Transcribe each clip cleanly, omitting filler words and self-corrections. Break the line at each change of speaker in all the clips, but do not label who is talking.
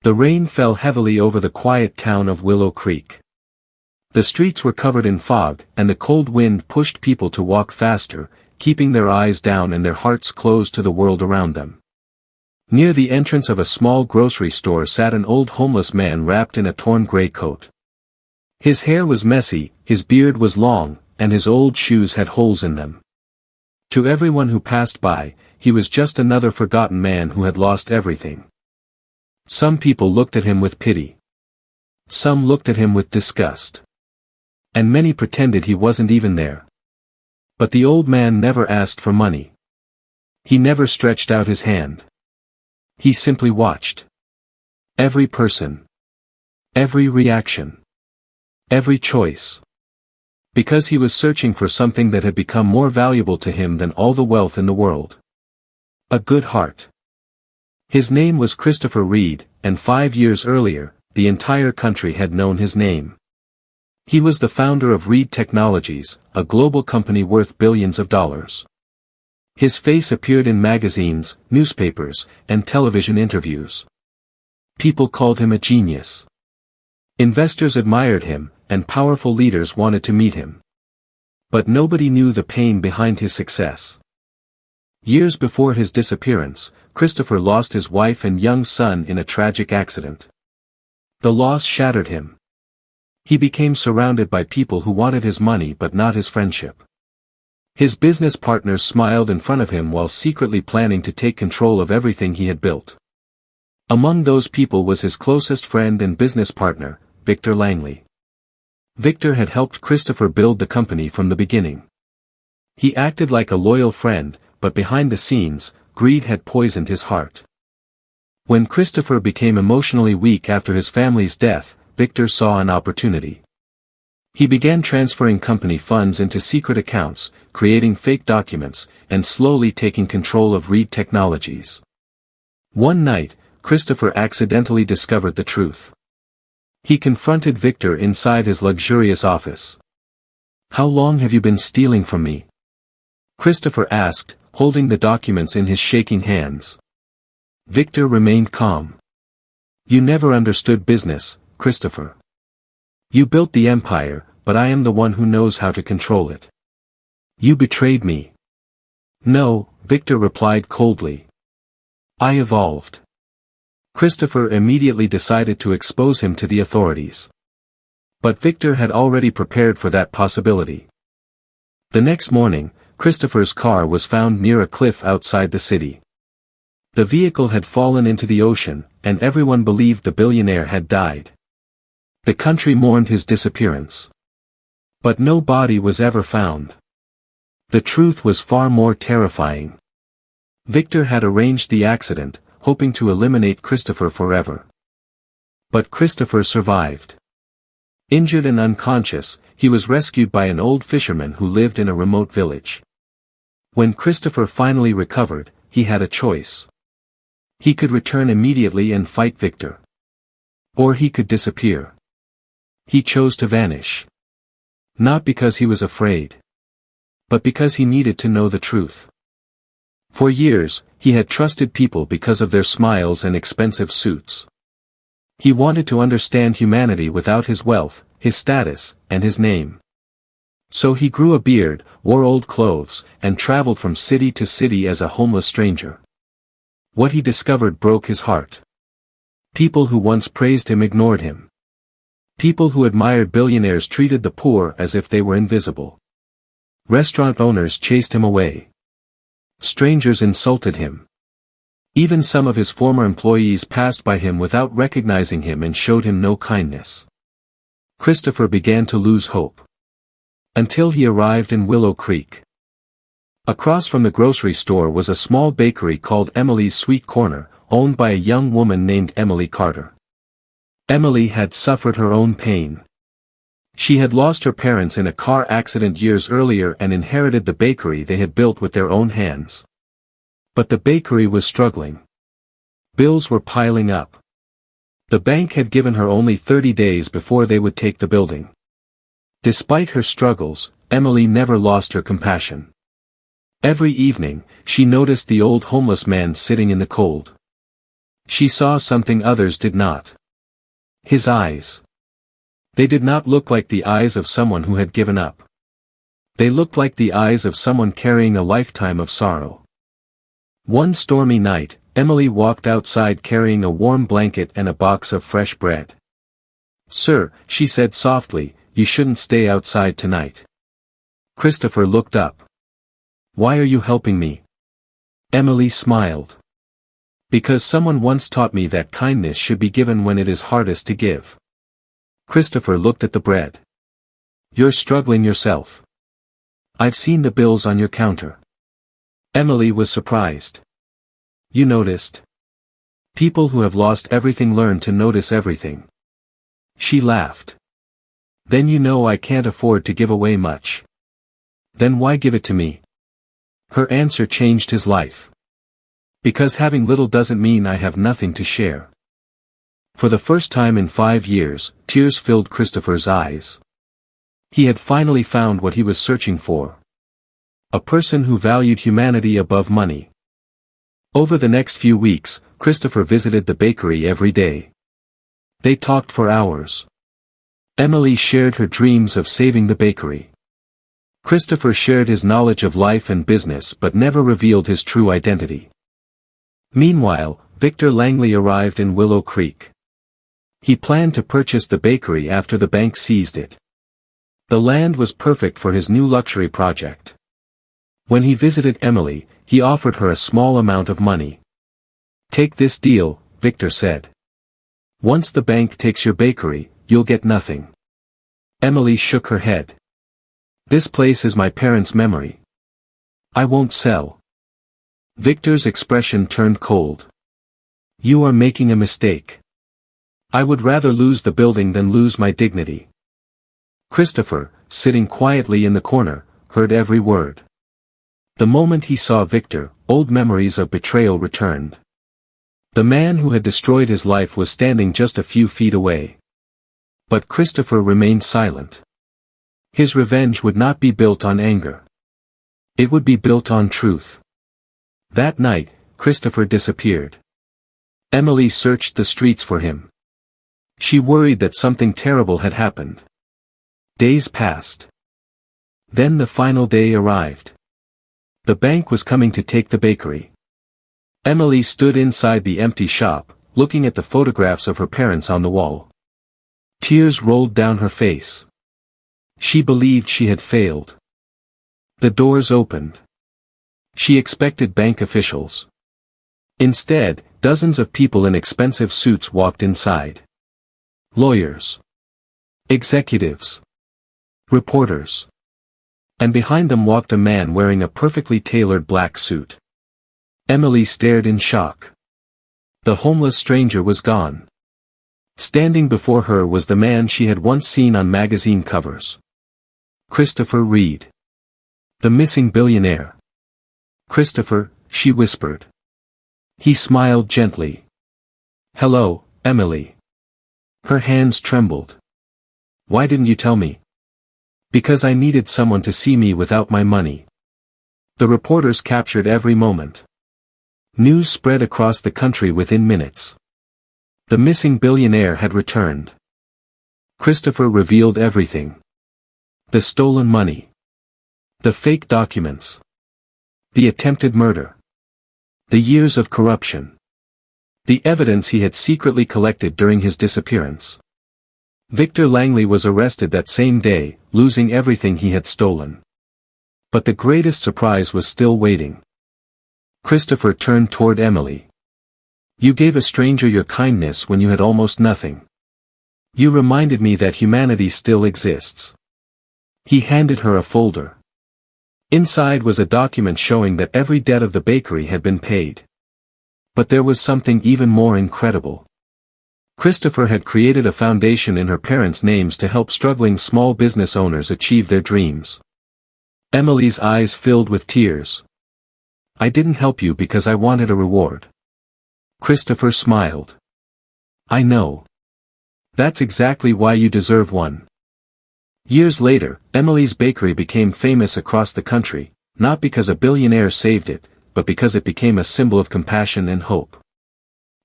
The rain fell heavily over the quiet town of Willow Creek. The streets were covered in fog, and the cold wind pushed people to walk faster, keeping their eyes down and their hearts closed to the world around them. Near the entrance of a small grocery store sat an old homeless man wrapped in a torn gray coat. His hair was messy, his beard was long, and his old shoes had holes in them. To everyone who passed by, he was just another forgotten man who had lost everything. Some people looked at him with pity. Some looked at him with disgust. And many pretended he wasn't even there. But the old man never asked for money. He never stretched out his hand. He simply watched. Every person. Every reaction. Every choice. Because he was searching for something that had become more valuable to him than all the wealth in the world. A good heart. His name was Christopher Reed, and 5 years earlier, the entire country had known his name. He was the founder of Reed Technologies, a global company worth billions of dollars. His face appeared in magazines, newspapers, and television interviews. People called him a genius. Investors admired him, and powerful leaders wanted to meet him. But nobody knew the pain behind his success. Years before his disappearance, Christopher lost his wife and young son in a tragic accident. The loss shattered him. He became surrounded by people who wanted his money but not his friendship. His business partners smiled in front of him while secretly planning to take control of everything he had built. Among those people was his closest friend and business partner, Victor Langley. Victor had helped Christopher build the company from the beginning. He acted like a loyal friend, but behind the scenes, greed had poisoned his heart. When Christopher became emotionally weak after his family's death, Victor saw an opportunity. He began transferring company funds into secret accounts, creating fake documents, and slowly taking control of Reed Technologies. One night, Christopher accidentally discovered the truth. He confronted Victor inside his luxurious office. "How long have you been stealing from me?" Christopher asked, holding the documents in his shaking hands. Victor remained calm. "You never understood business, Christopher. You built the empire, but I am the one who knows how to control it. You betrayed me." "No," Victor replied coldly. "I evolved." Christopher immediately decided to expose him to the authorities. But Victor had already prepared for that possibility. The next morning, Christopher's car was found near a cliff outside the city. The vehicle had fallen into the ocean, and everyone believed the billionaire had died. The country mourned his disappearance. But no body was ever found. The truth was far more terrifying. Victor had arranged the accident, hoping to eliminate Christopher forever. But Christopher survived. Injured and unconscious, he was rescued by an old fisherman who lived in a remote village. When Christopher finally recovered, he had a choice. He could return immediately and fight Victor. Or he could disappear. He chose to vanish. Not because he was afraid. But because he needed to know the truth. For years, he had trusted people because of their smiles and expensive suits. He wanted to understand humanity without his wealth, his status, and his name. So he grew a beard, wore old clothes, and traveled from city to city as a homeless stranger. What he discovered broke his heart. People who once praised him ignored him. People who admired billionaires treated the poor as if they were invisible. Restaurant owners chased him away. Strangers insulted him. Even some of his former employees passed by him without recognizing him and showed him no kindness. Christopher began to lose hope. Until he arrived in Willow Creek. Across from the grocery store was a small bakery called Emily's Sweet Corner, owned by a young woman named Emily Carter. Emily had suffered her own pain. She had lost her parents in a car accident years earlier and inherited the bakery they had built with their own hands. But the bakery was struggling. Bills were piling up. The bank had given her only 30 days before they would take the building. Despite her struggles, Emily never lost her compassion. Every evening, she noticed the old homeless man sitting in the cold. She saw something others did not. His eyes. They did not look like the eyes of someone who had given up. They looked like the eyes of someone carrying a lifetime of sorrow. One stormy night, Emily walked outside carrying a warm blanket and a box of fresh bread. "Sir," she said softly, "you shouldn't stay outside tonight." Christopher looked up. "Why are you helping me?" Emily smiled. "Because someone once taught me that kindness should be given when it is hardest to give." Christopher looked at the bread. "You're struggling yourself. I've seen the bills on your counter." Emily was surprised. "You noticed?" People who have lost everything learn to notice everything. She laughed. "Then you know I can't afford to give away much. Then why give it to me?" Her answer changed his life. "Because having little doesn't mean I have nothing to share." For the first time in 5 years, tears filled Christopher's eyes. He had finally found what he was searching for. A person who valued humanity above money. Over the next few weeks, Christopher visited the bakery every day. They talked for hours. Emily shared her dreams of saving the bakery. Christopher shared his knowledge of life and business but never revealed his true identity. Meanwhile, Victor Langley arrived in Willow Creek. He planned to purchase the bakery after the bank seized it. The land was perfect for his new luxury project. When he visited Emily, he offered her a small amount of money. "Take this deal," Victor said. "Once the bank takes your bakery, you'll get nothing." Emily shook her head. "This place is my parents' memory. I won't sell." Victor's expression turned cold. "You are making a mistake. I would rather lose the building than lose my dignity." Christopher, sitting quietly in the corner, heard every word. The moment he saw Victor, old memories of betrayal returned. The man who had destroyed his life was standing just a few feet away. But Christopher remained silent. His revenge would not be built on anger. It would be built on truth. That night, Christopher disappeared. Emily searched the streets for him. She worried that something terrible had happened. Days passed. Then the final day arrived. The bank was coming to take the bakery. Emily stood inside the empty shop, looking at the photographs of her parents on the wall. Tears rolled down her face. She believed she had failed. The doors opened. She expected bank officials. Instead, dozens of people in expensive suits walked inside. Lawyers. Executives. Reporters. And behind them walked a man wearing a perfectly tailored black suit. Emily stared in shock. The homeless stranger was gone. Standing before her was the man she had once seen on magazine covers. Christopher Reed. The missing billionaire. "Christopher," she whispered. He smiled gently. "Hello, Emily." Her hands trembled. "Why didn't you tell me?" "Because I needed someone to see me without my money." The reporters captured every moment. News spread across the country within minutes. The missing billionaire had returned. Christopher revealed everything. The stolen money. The fake documents. The attempted murder. The years of corruption. The evidence he had secretly collected during his disappearance. Victor Langley was arrested that same day, losing everything he had stolen. But the greatest surprise was still waiting. Christopher turned toward Emily. "You gave a stranger your kindness when you had almost nothing. You reminded me that humanity still exists." He handed her a folder. Inside was a document showing that every debt of the bakery had been paid. But there was something even more incredible. Christopher had created a foundation in her parents' names to help struggling small business owners achieve their dreams. Emily's eyes filled with tears. "I didn't help you because I wanted a reward." Christopher smiled. "I know. That's exactly why you deserve one." Years later, Emily's bakery became famous across the country, not because a billionaire saved it, but because it became a symbol of compassion and hope.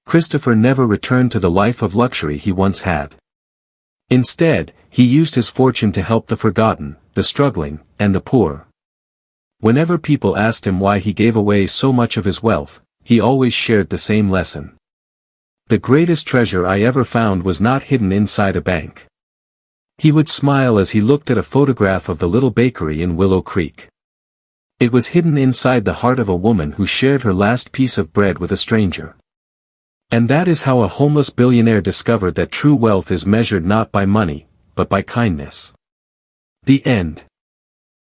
Christopher never returned to the life of luxury he once had. Instead, he used his fortune to help the forgotten, the struggling, and the poor. Whenever people asked him why he gave away so much of his wealth, he always shared the same lesson. The greatest treasure I ever found was not hidden inside a bank. He would smile as he looked at a photograph of the little bakery in Willow Creek. It was hidden inside the heart of a woman who shared her last piece of bread with a stranger. And that is how a homeless billionaire discovered that true wealth is measured not by money, but by kindness. The end.